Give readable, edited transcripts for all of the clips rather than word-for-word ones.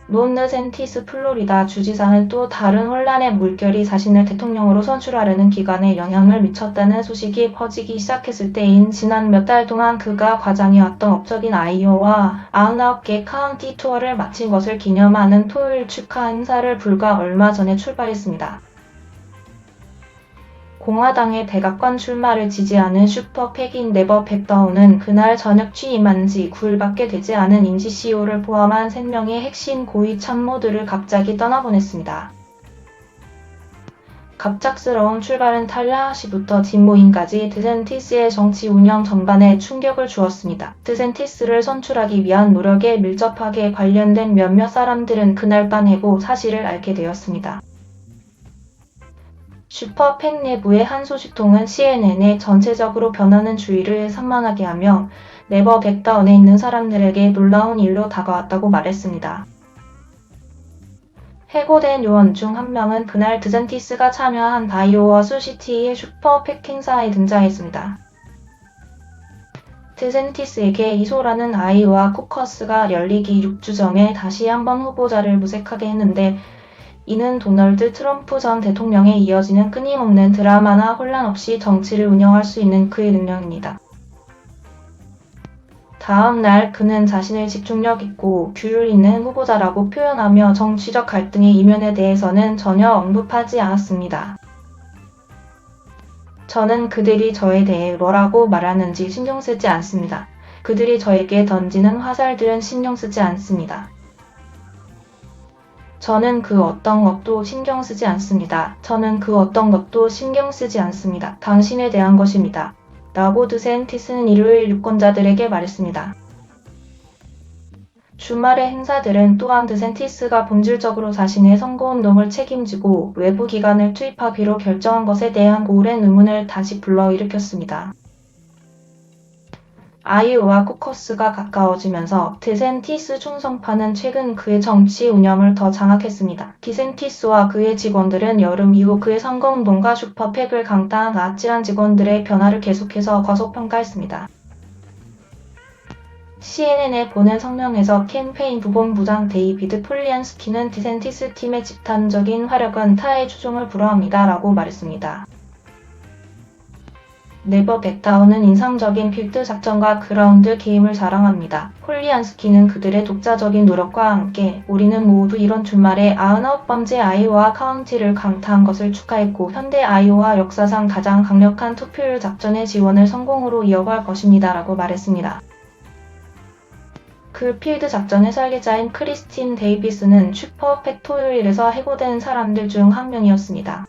론 드샌티스 플로리다 주지사는 또 다른 혼란의 물결이 자신을 대통령으로 선출하려는 기간에 영향을 미쳤다는 소식이 퍼지기 시작했을 때인 지난 몇 달 동안 그가 과장해왔던 업적인 아이오와 99개 카운티 투어를 마친 것을 기념하는 토요일 축하 행사를 불과 얼마 전에 출발했습니다. 공화당의 백악관 출마를 지지하는 슈퍼 팩인 네버 백다운은 그날 저녁 취임한 지 9일밖에 되지 않은 임시 CEO를 포함한 3명의 핵심 고위 참모들을 갑자기 떠나보냈습니다. 갑작스러운 출발은 탈라하시부터 진보인까지 드샌티스의 정치 운영 전반에 충격을 주었습니다. 드샌티스를 선출하기 위한 노력에 밀접하게 관련된 몇몇 사람들은 그날 밤 해고 사실을 알게 되었습니다. 슈퍼팩 내부의 한 소식통은 CNN에 전체적으로 변하는 주의를 산만하게 하며 네버 백다운에 있는 사람들에게 놀라운 일로 다가왔다고 말했습니다. 해고된 요원 중 한 명은 그날 드샌티스가 참여한 아이오와 수시티의 슈퍼팩 행사에 등장했습니다. 드샌티스에게 이소라는 아이오와 코커스가 열리기 6주 전에 다시 한번 후보자를 모색하게 했는데 이는 도널드 트럼프 전 대통령에 이어지는 끊임없는 드라마나 혼란 없이 정치를 운영할 수 있는 그의 능력입니다. 다음 날 그는 자신을 집중력 있고 규율 있는 후보자라고 표현하며 정치적 갈등의 이면에 대해서는 전혀 언급하지 않았습니다. 저는 그들이 저에 대해 뭐라고 말하는지 신경 쓰지 않습니다. 그들이 저에게 던지는 화살들은 신경 쓰지 않습니다. 저는 그 어떤 것도 신경 쓰지 않습니다. 저는 그 어떤 것도 신경 쓰지 않습니다. 당신에 대한 것입니다. 라고 드샌티스는 일요일 유권자들에게 말했습니다. 주말의 행사들은 또한 드샌티스가 본질적으로 자신의 선거운동을 책임지고 외부 기관을 투입하기로 결정한 것에 대한 오랜 의문을 다시 불러일으켰습니다. 아이오와 코커스가 가까워지면서 드샌티스 충성파는 최근 그의 정치 운영을 더 장악했습니다. 디샌티스와 그의 직원들은 여름 이후 그의 선거운동과 슈퍼팩을 강타한 아찔한 직원들의 변화를 계속해서 과소평가했습니다. CNN에 보낸 성명에서 캠페인 부본부장 데이비드 폴리안스키는 디샌티스 팀의 집단적인 화력은 타의 추종을 불허합니다. 라고 말했습니다. 네버 백다운은 인상적인 필드 작전과 그라운드 게임을 자랑합니다. 폴리안스키는 그들의 독자적인 노력과 함께 우리는 모두 이번 주말에 99번째 아이오와 카운티를 강타한 것을 축하했고 현대 아이오와 역사상 가장 강력한 투표율 작전의 지원을 성공으로 이어갈 것입니다. 라고 말했습니다. 그 필드 작전의 설계자인 크리스틴 데이비스는 슈퍼팩 토요일에서 해고된 사람들 중 한 명이었습니다.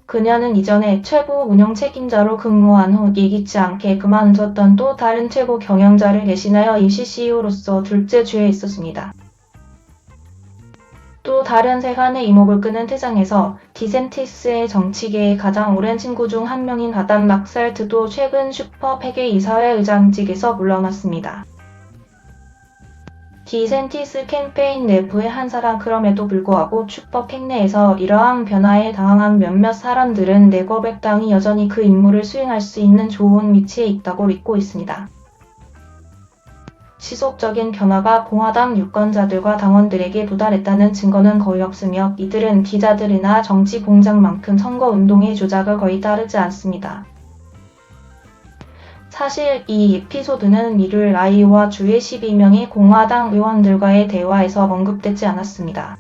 그녀는 이전에 최고 운영 책임자로 근무한 후 예기치 않게 그만두었던 또 다른 최고 경영자를 대신하여 임시 CEO로서 둘째 주에 있었습니다. 또 다른 세간의 이목을 끄는 퇴장에서 디샌티스의 정치계의 가장 오랜 친구 중 한 명인 아담 막살트도 최근 슈퍼팩의 이사회 의장직에서 물러났습니다. 디샌티스 캠페인 내부의 한 사람 그럼에도 불구하고 슈퍼팩 내에서 이러한 변화에 당황한 몇몇 사람들은 네버 백다운이 여전히 그 임무를 수행할 수 있는 좋은 위치에 있다고 믿고 있습니다. 지속적인 변화가 공화당 유권자들과 당원들에게 도달했다는 증거는 거의 없으며 이들은 기자들이나 정치 공작만큼 선거운동의 조작을 거의 따르지 않습니다. 사실 이 에피소드는 일요일 아이오와 주의 12명의 공화당 의원들과의 대화에서 언급되지 않았습니다.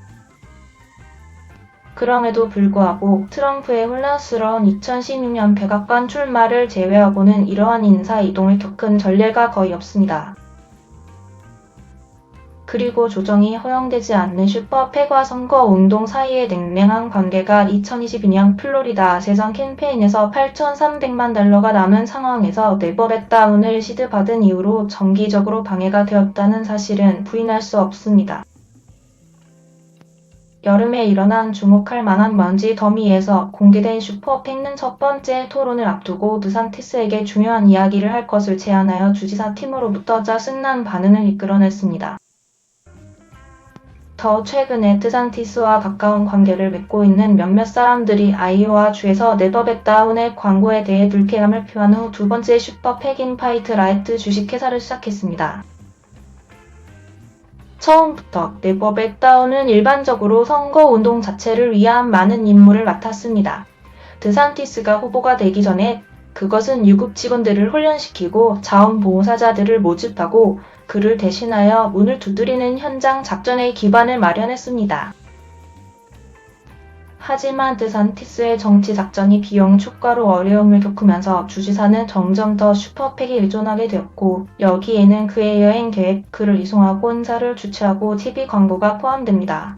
그럼에도 불구하고 트럼프의 혼란스러운 2016년 백악관 출마를 제외하고는 이러한 인사 이동을 겪은 전례가 거의 없습니다. 그리고 조정이 허용되지 않는 슈퍼팩과 선거운동 사이의 냉랭한 관계가 2022년 플로리다 재선 캠페인에서 $8,300만 남은 상황에서 네버 백다운을 시드받은 이후로 정기적으로 방해가 되었다는 사실은 부인할 수 없습니다. 여름에 일어난 주목할 만한 먼지 더미에서 공개된 슈퍼팩는 첫 번째 토론을 앞두고 드샌티스에게 중요한 이야기를 할 것을 제안하여 주지사 팀으로부터 짜증난 반응을 이끌어냈습니다. 더 최근에 드샌티스와 가까운 관계를 맺고 있는 몇몇 사람들이 아이오와 주에서 네버 백다운의 광고에 대해 불쾌감을 표한 후 두 번째 슈퍼팩인 파이트 라이트 주식회사를 시작했습니다. 처음부터 네버 백다운은 일반적으로 선거운동 자체를 위한 많은 임무를 맡았습니다. 드산티스가 후보가 되기 전에 그것은 유급 직원들을 훈련시키고 자원봉사자들을 모집하고 그를 대신하여 문을 두드리는 현장 작전의 기반을 마련했습니다. 하지만 드산티스의 정치 작전이 비용 초과로 어려움을 겪으면서 주지사는 점점 더 슈퍼팩에 의존하게 되었고 여기에는 그의 여행 계획, 그를 이송하고 행사를 주최하고 TV 광고가 포함됩니다.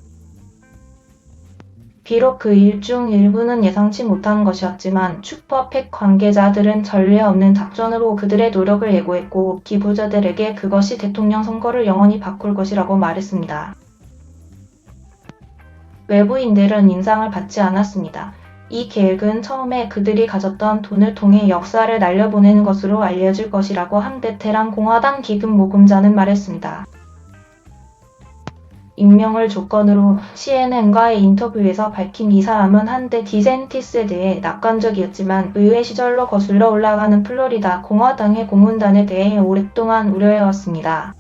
비록 그 일 중 일부는 예상치 못한 것이었지만 슈퍼팩 관계자들은 전례 없는 작전으로 그들의 노력을 예고했고 기부자들에게 그것이 대통령 선거를 영원히 바꿀 것이라고 말했습니다. 외부인들은 인상을 받지 않았습니다. 이 계획은 처음에 그들이 가졌던 돈을 통해 역사를 날려보내는 것으로 알려질 것이라고 한 베테랑 공화당 기금 모금자는 말했습니다. 익명을 조건으로 CNN과의 인터뷰에서 밝힌 이 사람은 한때 디센티스에 대해 낙관적이었지만 의회 시절로 거슬러 올라가는 플로리다 공화당의 고문단에 대해 오랫동안 우려해왔습니다.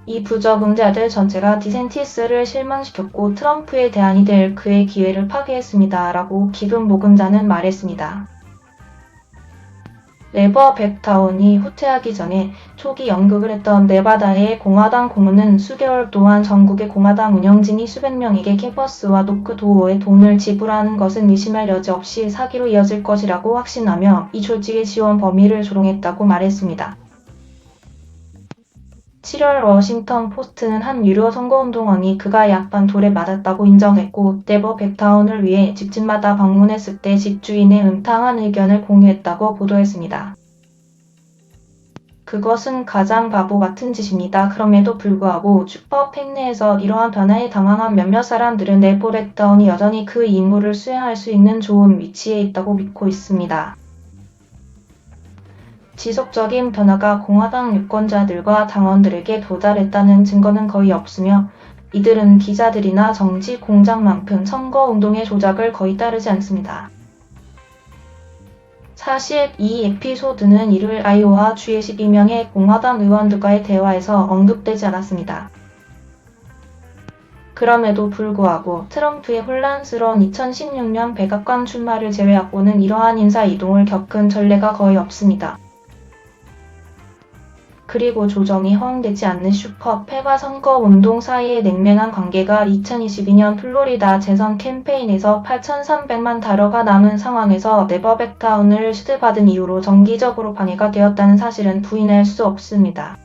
이 부적응자들 전체가 디센티스를 실망시켰고 트럼프의 대안이 될 그의 기회를 파괴했습니다. 라고 기금 모금자는 말했습니다. 네버 백다운이 후퇴하기 전에 초기 연극을 했던 네바다의 공화당 고문은 수개월 동안 전국의 공화당 운영진이 수백 명에게 캠퍼스와 노크 도어에 돈을 지불하는 것은 의심할 여지 없이 사기로 이어질 것이라고 확신하며 이 조직의 지원 범위를 조롱했다고 말했습니다. 7월 워싱턴 포스트는 한 유료 선거운동원이 그가 약반 돌에 맞았다고 인정했고 네버 백다운을 위해 집집마다 방문했을 때 집주인의 음탕한 의견을 공유했다고 보도했습니다. 그것은 가장 바보 같은 짓입니다. 그럼에도 불구하고 슈퍼팩 내에서 이러한 변화에 당황한 몇몇 사람들은 네버 백다운이 여전히 그 임무를 수행할 수 있는 좋은 위치에 있다고 믿고 있습니다. 지속적인 변화가 공화당 유권자들과 당원들에게 도달했다는 증거는 거의 없으며 이들은 기자들이나 정치 공작만큼 선거운동의 조작을 거의 따르지 않습니다. 사실 이 에피소드는 일요일 아이오와 주의 12명의 공화당 의원들과의 대화에서 언급되지 않았습니다. 그럼에도 불구하고 트럼프의 혼란스러운 2016년 백악관 출마를 제외하고는 이러한 인사 이동을 겪은 전례가 거의 없습니다. 그리고 조정이 허용되지 않는 슈퍼팩과 선거운동 사이의 냉랭한 관계가 2022년 플로리다 재선 캠페인에서 8,300만 달러가 남은 상황에서 네버 백다운을 수주받은 이후로 정기적으로 방해가 되었다는 사실은 부인할 수 없습니다.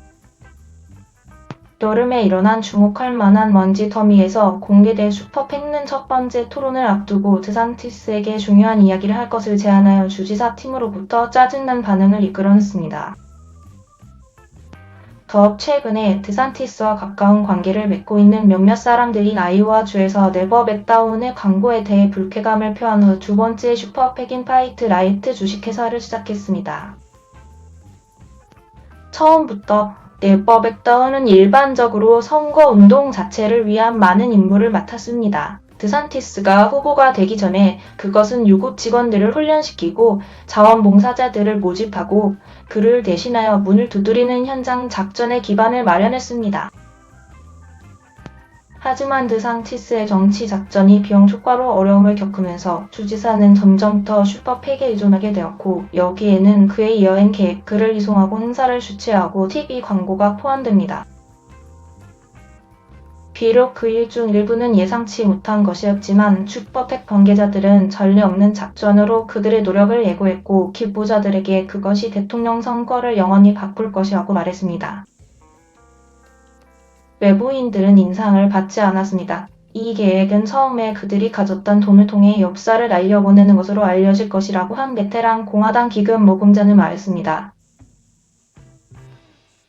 여름에 일어난 주목할 만한 먼지 더미에서 공개될 슈퍼팩는 첫 번째 토론을 앞두고 드산티스에게 중요한 이야기를 할 것을 제안하여 주지사 팀으로부터 짜증난 반응을 이끌어냈습니다. 더 최근에 드산티스와 가까운 관계를 맺고 있는 몇몇 사람들이 아이오와주에서 네버 백다운의 광고에 대해 불쾌감을 표한 후 두 번째 슈퍼팩인 파이트 라이트 주식회사를 시작했습니다. 처음부터 네버 백다운은 일반적으로 선거운동 자체를 위한 많은 임무를 맡았습니다. 드산티스가 후보가 되기 전에 그것은 유급 직원들을 훈련시키고 자원봉사자들을 모집하고 그를 대신하여 문을 두드리는 현장 작전의 기반을 마련했습니다. 하지만 드산티스의 정치 작전이 비용 초과로 어려움을 겪으면서 주지사는 점점 더 슈퍼팩에 의존하게 되었고 여기에는 그의 여행 계획, 그를 이송하고 행사를 주최하고 TV 광고가 포함됩니다. 비록 그 일 중 일부는 예상치 못한 것이었지만 슈퍼팩 관계자들은 전례 없는 작전으로 그들의 노력을 예고했고 기부자들에게 그것이 대통령 선거를 영원히 바꿀 것이라고 말했습니다. 외부인들은 인상을 받지 않았습니다. 이 계획은 처음에 그들이 가졌던 돈을 통해 역사를 날려보내는 것으로 알려질 것이라고 한 베테랑 공화당 기금 모금자는 말했습니다.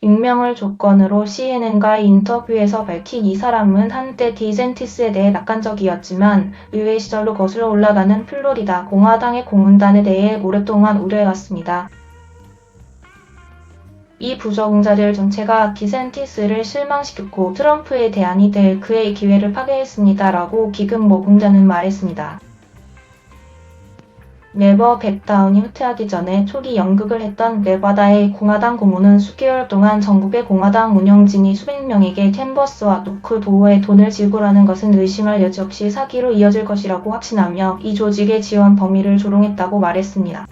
익명을 조건으로 CNN과의 인터뷰에서 밝힌 이 사람은 한때 디센티스에 대해 낙관적이었지만 의회 시절로 거슬러 올라가는 플로리다 공화당의 고문단에 대해 오랫동안 우려해왔습니다. 이 부적응자들 전체가 디센티스를 실망시켰고 트럼프의 대안이 될 그의 기회를 파괴했습니다. 라고 기금 모금자는 말했습니다. 네버 백다운이 후퇴하기 전에 초기 연극을 했던 네바다의 공화당 고문은 수개월 동안 전국의 공화당 운영진이 수백 명에게 캔버스와 노크 도어에 돈을 지불하는 것은 의심할 여지 없이 사기로 이어질 것이라고 확신하며 이 조직의 지원 범위를 조롱했다고 말했습니다.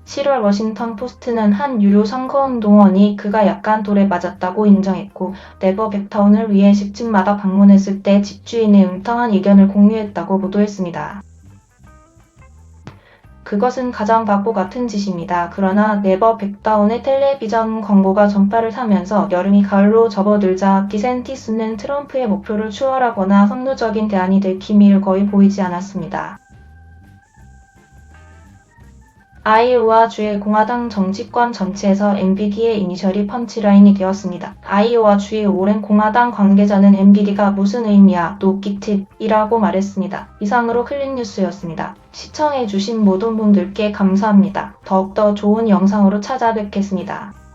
7월 워싱턴 포스트는 한 유료 선거운동원이 그가 약간 돌에 맞았다고 인정했고 네버 백타운을 위해 집집마다 방문했을 때 집주인의 음탕한 의견을 공유했다고 보도했습니다. 그것은 가장 바보 같은 짓입니다. 그러나 네버 백다운의 텔레비전 광고가 전파를 타면서 여름이 가을로 접어들자 디센티스는 트럼프의 목표를 추월하거나 선두적인 대안이 될 기미를 거의 보이지 않았습니다. 아이오와 주의 공화당 정치권 전체에서 엔비디의 이니셜이 펀치라인이 되었습니다. 아이오와 주의 오랜 공화당 관계자는 엔비디가 무슨 의미야? 노기팁이라고 말했습니다. 이상으로 클릭뉴스였습니다. 시청해주신 모든 분들께 감사합니다. 더욱더 좋은 영상으로 찾아뵙겠습니다.